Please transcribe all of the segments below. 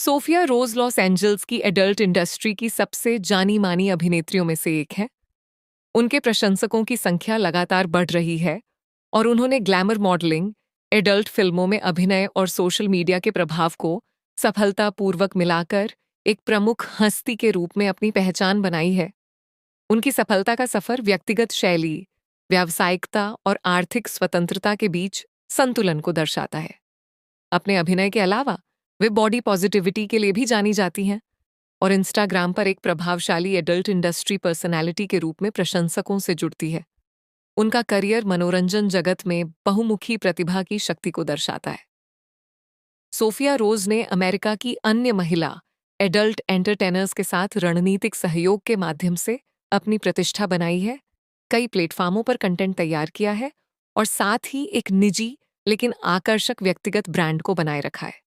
Sophia रोज Los Angeles की adult industry की सबसे जानी मानी अभिनेत्रियों में से एक है। उनके प्रशंसकों की संख्या लगातार बढ़ रही है और उन्होंने ग्लैमर मॉडलिंग, एडल्ट फिल्मों में अभिनय और सोशल मीडिया के प्रभाव को सफलतापूर्वक मिलाकर एक प्रमुख हस्ती के रूप में अपनी पहचान बनाई है। उनकी सफलता का सफर व्यक्तिगत शैली, व्यावसायिकता और आर्थिक स्वतंत्रता के बीच संतुलन को दर्शाता है। अपने अभिनय के अलावा वे बॉडी पॉजिटिविटी के लिए भी जानी जाती हैं और इंस्टाग्राम पर एक प्रभावशाली एडल्ट इंडस्ट्री पर्सनैलिटी के रूप में प्रशंसकों से जुड़ती है। उनका करियर मनोरंजन जगत में बहुमुखी प्रतिभा की शक्ति को दर्शाता है। सोफिया रोज ने अमेरिका की अन्य महिला एडल्ट एंटरटेनर्स के साथ रणनीतिक सहयोग के माध्यम से अपनी प्रतिष्ठा बनाई है, कई प्लेटफॉर्मों पर कंटेंट तैयार किया है और साथ ही एक निजी लेकिन आकर्षक व्यक्तिगत ब्रांड को बनाए रखा है।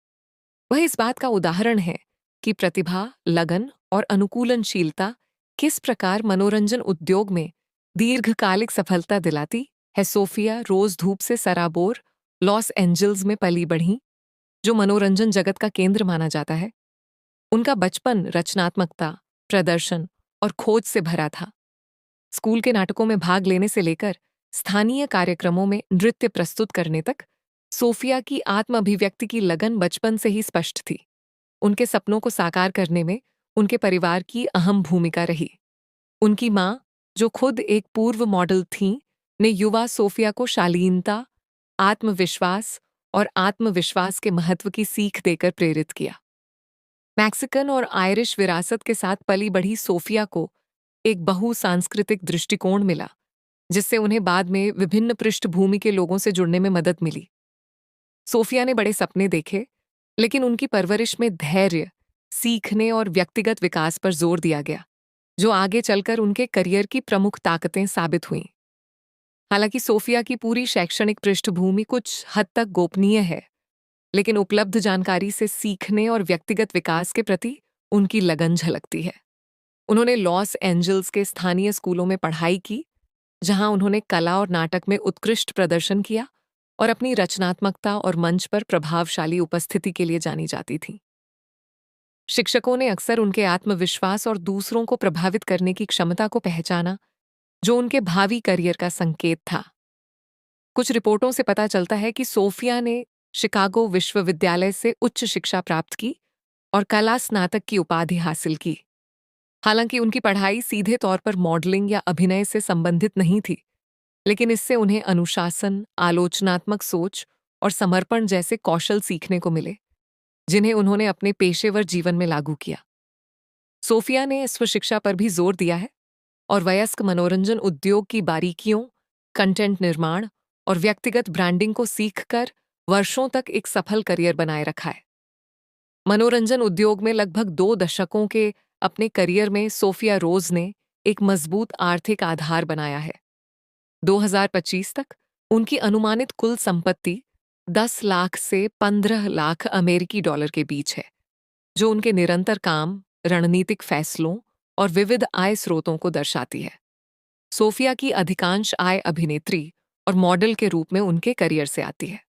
वह इस बात का उदाहरण है कि प्रतिभा, लगन और अनुकूलनशीलता किस प्रकार मनोरंजन उद्योग में दीर्घकालिक सफलता दिलाती है। सोफिया रोज धूप से सराबोर लॉस एंजल्स में पली बढ़ी, जो मनोरंजन जगत का केंद्र माना जाता है। उनका बचपन रचनात्मकता, प्रदर्शन और खोज से भरा था। स्कूल के नाटकों में भाग लेने से लेकर स्थानीय कार्यक्रमों में नृत्य प्रस्तुत करने तक सोफिया की आत्म अभिव्यक्ति की लगन बचपन से ही स्पष्ट थी। उनके सपनों को साकार करने में उनके परिवार की अहम भूमिका रही। उनकी माँ, जो खुद एक पूर्व मॉडल थीं, ने युवा सोफिया को शालीनता, आत्मविश्वास और आत्मविश्वास के महत्व की सीख देकर प्रेरित किया। मैक्सिकन और आयरिश विरासत के साथ पली बढ़ी सोफिया को एक बहुसांस्कृतिक दृष्टिकोण मिला, जिससे उन्हें बाद में विभिन्न पृष्ठभूमि के लोगों से जुड़ने में मदद मिली। सोफिया ने बड़े सपने देखे, लेकिन उनकी परवरिश में धैर्य, सीखने और व्यक्तिगत विकास पर जोर दिया गया, जो आगे चलकर उनके करियर की प्रमुख ताकतें साबित हुईं। हालांकि सोफिया की पूरी शैक्षणिक पृष्ठभूमि कुछ हद तक गोपनीय है, लेकिन उपलब्ध जानकारी से सीखने और व्यक्तिगत विकास के प्रति उनकी लगन झलकती है। उन्होंने लॉस एंजल्स के स्थानीय स्कूलों में पढ़ाई की, जहां उन्होंने कला और नाटक में उत्कृष्ट प्रदर्शन किया और अपनी रचनात्मकता और मंच पर प्रभावशाली उपस्थिति के लिए जानी जाती थीं। शिक्षकों ने अक्सर उनके आत्मविश्वास और दूसरों को प्रभावित करने की क्षमता को पहचाना, जो उनके भावी करियर का संकेत था। कुछ रिपोर्टों से पता चलता है कि सोफिया ने शिकागो विश्वविद्यालय से उच्च शिक्षा प्राप्त की और कला स्नातक की उपाधि हासिल की। हालांकि उनकी पढ़ाई सीधे तौर पर मॉडलिंग या अभिनय से संबंधित नहीं थी, लेकिन इससे उन्हें अनुशासन, आलोचनात्मक सोच और समर्पण जैसे कौशल सीखने को मिले, जिन्हें उन्होंने अपने पेशेवर जीवन में लागू किया। सोफिया ने स्वशिक्षा पर भी जोर दिया है और वयस्क मनोरंजन उद्योग की बारीकियों, कंटेंट निर्माण और व्यक्तिगत ब्रांडिंग को सीखकर वर्षों तक एक सफल करियर बनाए रखा है। मनोरंजन उद्योग में लगभग 2 दशकों के अपने करियर में सोफिया रोज ने एक मजबूत आर्थिक आधार बनाया है। 2025 तक उनकी अनुमानित कुल संपत्ति 10 लाख से 15 लाख अमेरिकी डॉलर के बीच है, जो उनके निरंतर काम, रणनीतिक फैसलों और विविध आय स्रोतों को दर्शाती है। सोफिया की अधिकांश आय अभिनेत्री और मॉडल के रूप में उनके करियर से आती है।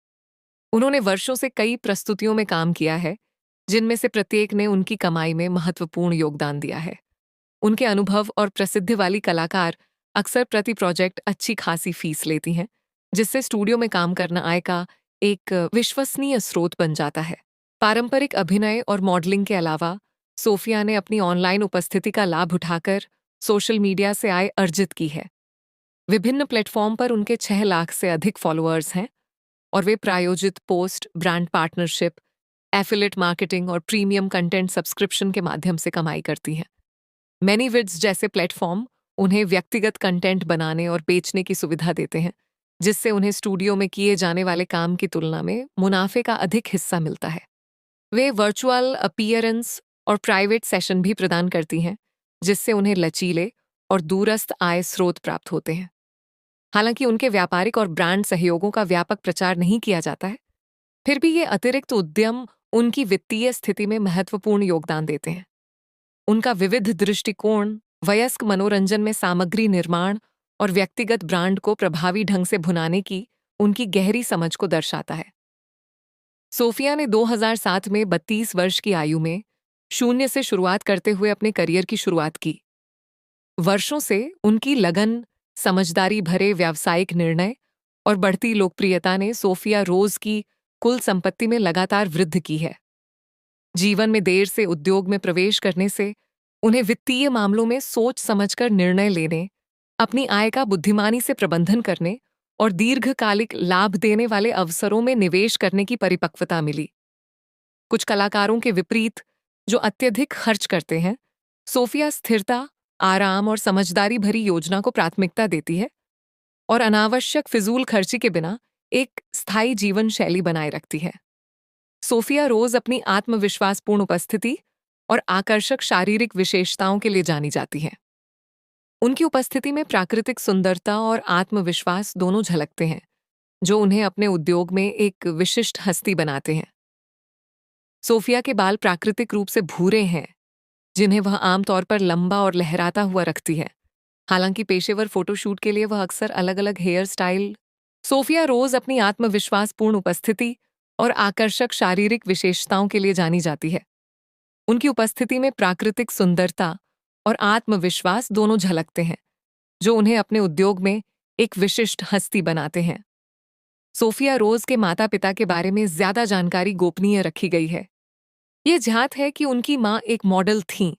उन्होंने वर्षों से कई प्रस्तुतियों में काम किया है, जिनमें से प्रत्येक ने उनकी कमाई में महत्वपूर्ण योगदान दिया है। उनके अनुभव और प्रसिद्धि वाली कलाकार अक्सर प्रति प्रोजेक्ट अच्छी खासी फीस लेती हैं, जिससे स्टूडियो में काम करना आय का एक विश्वसनीय स्रोत बन जाता है। पारंपरिक अभिनय और मॉडलिंग के अलावा सोफिया ने अपनी ऑनलाइन उपस्थिति का लाभ उठाकर सोशल मीडिया से आय अर्जित की है। विभिन्न प्लेटफॉर्म पर उनके 6 लाख से अधिक फॉलोअर्स हैं और वे प्रायोजित post, brand partnership, affiliate marketing और प्रीमियम कंटेंट सब्सक्रिप्शन के माध्यम से कमाई करती हैं। मैनीविड्स जैसे प्लेटफॉर्म उन्हें व्यक्तिगत कंटेंट बनाने और बेचने की सुविधा देते हैं, जिससे उन्हें स्टूडियो में किए जाने वाले काम की तुलना में मुनाफे का अधिक हिस्सा मिलता है। वे वर्चुअल अपीयरेंस और प्राइवेट सेशन भी प्रदान करती हैं, जिससे उन्हें लचीले और दूरस्थ आय स्रोत प्राप्त होते हैं। हालांकि उनके व्यापारिक और ब्रांड सहयोगों का व्यापक प्रचार नहीं किया जाता है, फिर भी ये अतिरिक्त उद्यम उनकी वित्तीय स्थिति में महत्वपूर्ण योगदान देते हैं। उनका विविध दृष्टिकोण वयस्क मनोरंजन में सामग्री निर्माण और व्यक्तिगत ब्रांड को प्रभावी ढंग से भुनाने की उनकी गहरी समझ को दर्शाता है। सोफिया ने 2007 में 32 वर्ष की आयु में शून्य से शुरुआत करते हुए अपने करियर की शुरुआत की। वर्षों से उनकी लगन, समझदारी भरे व्यावसायिक निर्णय और बढ़ती लोकप्रियता ने सोफिया रोज की कुल संपत्ति में लगातार वृद्धि की है। जीवन में देर से उद्योग में प्रवेश करने से उन्हें वित्तीय मामलों में सोच समझकर निर्णय लेने, अपनी आय का बुद्धिमानी से प्रबंधन करने और दीर्घकालिक लाभ देने वाले अवसरों में निवेश करने की परिपक्वता मिली। कुछ कलाकारों के विपरीत, जो अत्यधिक खर्च करते हैं, सोफिया स्थिरता, आराम और समझदारी भरी योजना को प्राथमिकता देती है और अनावश्यक फिजूल खर्ची के बिना एक स्थायी जीवन शैली बनाए रखती है। सोफिया रोज अपनी आत्मविश्वासपूर्ण उपस्थिति और आकर्षक शारीरिक विशेषताओं के लिए जानी जाती है। उनकी उपस्थिति में प्राकृतिक सुंदरता और आत्मविश्वास दोनों झलकते हैं, जो उन्हें अपने उद्योग में एक विशिष्ट हस्ती बनाते हैं। सोफिया के बाल प्राकृतिक रूप से भूरे हैं, जिन्हें वह आमतौर पर लंबा और लहराता हुआ रखती है। हालांकि पेशेवर फोटोशूट के लिए वह अक्सर अलग अलग हेयर स्टाइल। सोफिया रोज अपनी आत्मविश्वासपूर्ण उपस्थिति और आकर्षक शारीरिक विशेषताओं के लिए जानी जाती है। उनकी उपस्थिति में प्राकृतिक सुंदरता और आत्मविश्वास दोनों झलकते हैं, जो उन्हें अपने उद्योग में एक विशिष्ट हस्ती बनाते हैं। सोफिया रोज के माता पिता के बारे में ज्यादा जानकारी गोपनीय रखी गई है। यह ज्ञात है कि उनकी मां एक मॉडल थीं,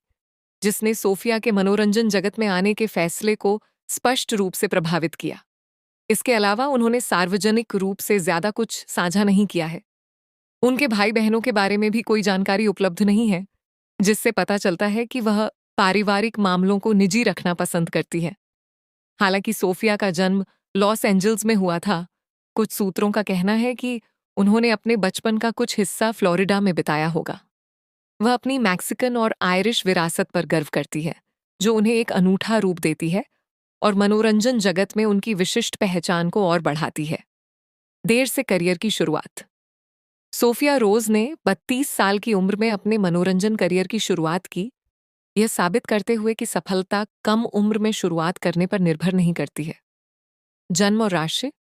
जिसने सोफिया के मनोरंजन जगत में आने के फैसले को स्पष्ट रूप से प्रभावित किया। इसके अलावा उन्होंने सार्वजनिक रूप से ज्यादा कुछ साझा नहीं किया है। उनके भाई बहनों के बारे में भी कोई जानकारी उपलब्ध नहीं है, जिससे पता चलता है कि वह पारिवारिक मामलों को निजी रखना पसंद करती है। हालांकि सोफिया का जन्म लॉस एंजल्स में हुआ था, कुछ सूत्रों का कहना है कि उन्होंने अपने बचपन का कुछ हिस्सा फ्लोरिडा में बिताया होगा। वह अपनी मैक्सिकन और आयरिश विरासत पर गर्व करती है, जो उन्हें एक अनूठा रूप देती है और मनोरंजन जगत में उनकी विशिष्ट पहचान को और बढ़ाती है। देर से करियर की शुरुआत। सोफिया रोज ने 32 साल की उम्र में अपने मनोरंजन करियर की शुरुआत की, यह साबित करते हुए कि सफलता कम उम्र में शुरुआत करने पर निर्भर नहीं करती है। जन्म और राशि।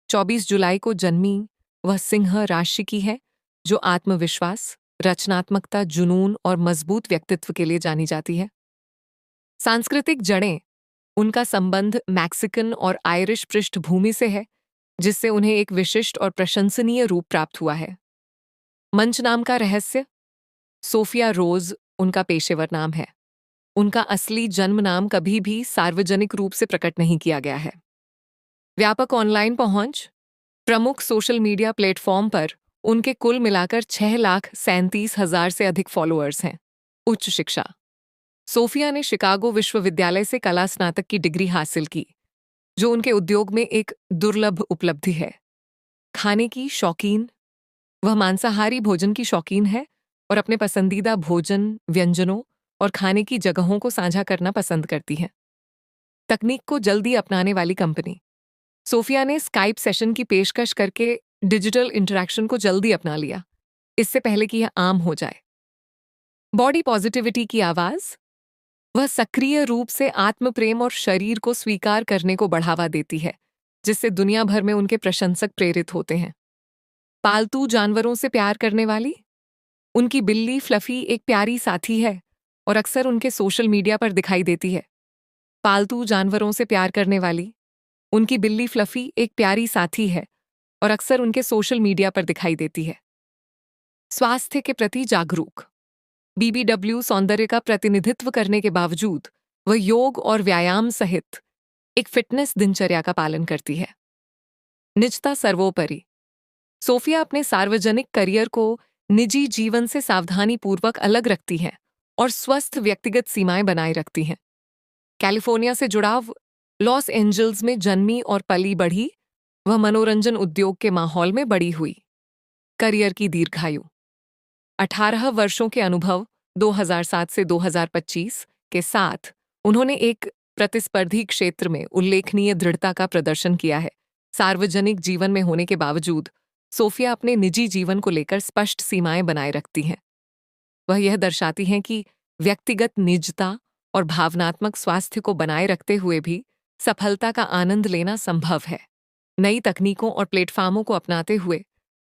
24 जुलाई को जन्मी वह सिंह राशि की है, जो आत्मविश्वास, रचनात्मकता, जुनून और मजबूत व्यक्तित्व के लिए जानी जाती है। सांस्कृतिक जड़ें। उनका संबंध मैक्सिकन और आयरिश पृष्ठभूमि से है, जिससे उन्हें एक विशिष्ट और प्रशंसनीय रूप प्राप्त हुआ है। मंच नाम का रहस्य। सोफिया रोज उनका पेशेवर नाम है। उनका असली जन्म नाम कभी भी सार्वजनिक रूप से प्रकट नहीं किया गया है। व्यापक ऑनलाइन पहुंच। प्रमुख सोशल मीडिया प्लेटफॉर्म पर उनके कुल मिलाकर 6,37,000 से अधिक फॉलोअर्स हैं। उच्च शिक्षा। सोफिया ने शिकागो विश्वविद्यालय से कला स्नातक की डिग्री हासिल की, जो उनके उद्योग में एक दुर्लभ उपलब्धि है। खाने की शौकीन। वह मांसाहारी भोजन की शौकीन है और अपने पसंदीदा भोजन, व्यंजनों और खाने की जगहों को साझा करना पसंद करती है। तकनीक को जल्दी अपनाने वाली कंपनी। सोफिया ने स्काइप सेशन की पेशकश करके डिजिटल इंटरैक्शन को जल्दी अपना लिया, इससे पहले कि यह आम हो जाए। बॉडी पॉजिटिविटी की आवाज। वह सक्रिय रूप से आत्मप्रेम और शरीर को स्वीकार करने को बढ़ावा देती है, जिससे दुनिया भर में उनके प्रशंसक प्रेरित होते हैं। पालतू जानवरों से प्यार करने वाली। उनकी बिल्ली फ्लफी एक प्यारी साथी है और अक्सर उनके सोशल मीडिया पर दिखाई देती है। पालतू जानवरों से प्यार करने वाली। उनकी बिल्ली फ्लफी एक प्यारी साथी है और अक्सर उनके सोशल मीडिया पर दिखाई देती है। स्वास्थ्य के प्रति जागरूक। BBW सौंदर्य का प्रतिनिधित्व करने के बावजूद वह योग और व्यायाम सहित एक फिटनेस दिनचर्या का पालन करती है। निजता सर्वोपरि। सोफिया अपने सार्वजनिक करियर को निजी जीवन से सावधानीपूर्वक अलग रखती हैं और स्वस्थ व्यक्तिगत सीमाएं बनाए रखती हैं। कैलिफोर्निया से जुड़ाव। लॉस एंजल्स में जन्मी और पली बढ़ी, वह मनोरंजन उद्योग के माहौल में बड़ी हुई। करियर की दीर्घायु। 18 वर्षों के अनुभव 2007 से 2025 के साथ उन्होंने एक प्रतिस्पर्धी क्षेत्र में उल्लेखनीय दृढ़ता का प्रदर्शन किया है। सार्वजनिक जीवन में होने के बावजूद सोफिया अपने निजी जीवन को लेकर स्पष्ट सीमाएं बनाए रखती हैं। वह यह दर्शाती हैं कि व्यक्तिगत निजता और भावनात्मक स्वास्थ्य को बनाए रखते हुए भी सफलता का आनंद लेना संभव है। नई तकनीकों और प्लेटफॉर्मों को अपनाते हुए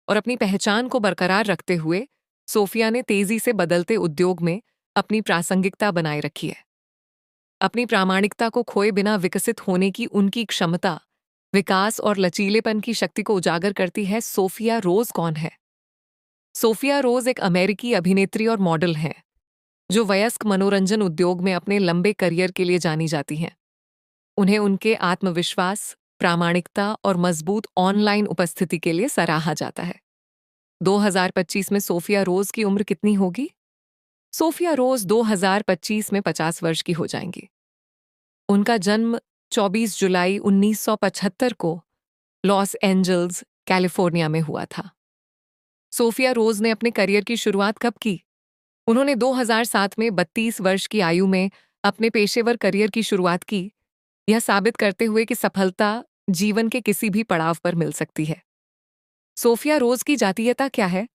और अपनी पहचान को बरकरार रखते हुए सोफिया ने तेजी से बदलते उद्योग में अपनी प्रासंगिकता बनाए रखी है। अपनी प्रामाणिकता को खोए बिना विकसित होने की उनकी क्षमता, विकास और लचीलेपन की शक्ति को उजागर करती है। सोफिया रोज कौन है? सोफिया रोज एक अमेरिकी अभिनेत्री और मॉडल हैं, जो वयस्क मनोरंजन उद्योग में अपने लंबे करियर के लिए जानी जाती हैं। उन्हें उनके आत्मविश्वास, प्रामाणिकता और मजबूत ऑनलाइन उपस्थिति के लिए सराहा जाता है। 2025 में सोफिया रोज की उम्र कितनी होगी? सोफिया रोज 2025 में 50 वर्ष की हो जाएंगी। उनका जन्म 24 जुलाई 1975 को लॉस एंजल्स, कैलिफोर्निया में हुआ था। सोफिया रोज ने अपने करियर की शुरुआत कब की? उन्होंने 2007 में 32 वर्ष की आयु में अपने पेशेवर करियर की शुरुआत की, यह साबित करते हुए कि सफलता जीवन के किसी भी पड़ाव पर मिल सकती है। सोफिया रोज की जातीयता क्या है?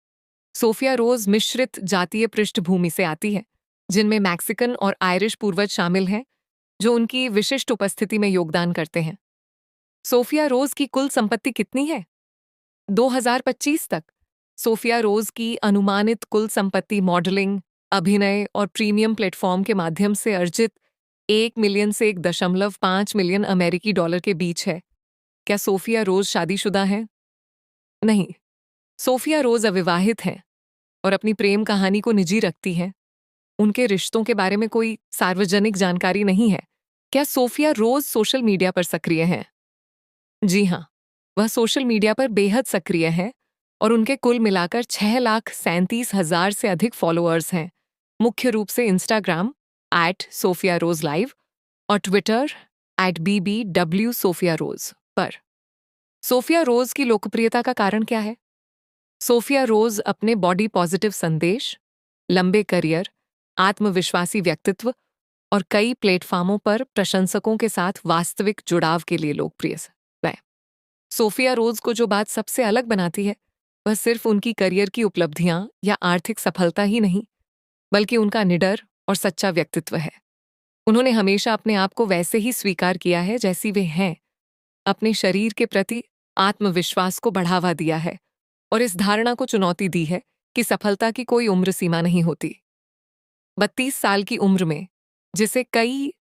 सोफिया रोज मिश्रित जातीय पृष्ठभूमि से आती है, जिनमें मैक्सिकन और आयरिश पूर्वज शामिल हैं, जो उनकी विशिष्ट उपस्थिति में योगदान करते हैं। सोफिया रोज की कुल संपत्ति कितनी है? 2025 तक सोफिया रोज की अनुमानित कुल संपत्ति मॉडलिंग, अभिनय और प्रीमियम प्लेटफॉर्म के माध्यम से अर्जित 1 मिलियन से 1.5 मिलियन अमेरिकी डॉलर के बीच है। क्या सोफिया रोज शादीशुदा हैं? नहीं, सोफिया रोज अविवाहित हैं और अपनी प्रेम कहानी को निजी रखती हैं। उनके रिश्तों के बारे में कोई सार्वजनिक जानकारी नहीं है। क्या सोफिया रोज सोशल मीडिया पर सक्रिय हैं? जी हाँ, वह सोशल मीडिया पर बेहद सक्रिय हैं और उनके कुल मिलाकर 6,37,000 से अधिक फॉलोअर्स हैं, मुख्य रूप से इंस्टाग्राम @SophiaRoseLive और ट्विटर @BBW_SophiaRose पर। सोफिया रोज की लोकप्रियता का कारण क्या है? सोफिया रोज अपने बॉडी पॉजिटिव संदेश, लंबे करियर, आत्मविश्वासी व्यक्तित्व और कई प्लेटफॉर्मों पर प्रशंसकों के साथ वास्तविक जुड़ाव के लिए लोकप्रिय है। सोफिया रोज को जो बात सबसे अलग बनाती है, वह सिर्फ उनकी करियर की उपलब्धियां या आर्थिक सफलता ही नहीं, बल्कि उनका निडर और सच्चा व्यक्तित्व है। उन्होंने हमेशा अपने आप को वैसे ही स्वीकार किया है जैसी वे हैं, अपने शरीर के प्रति आत्मविश्वास को बढ़ावा दिया है और इस धारणा को चुनौती दी है कि सफलता की कोई उम्र सीमा नहीं होती। 32 साल की उम्र में, जिसे कई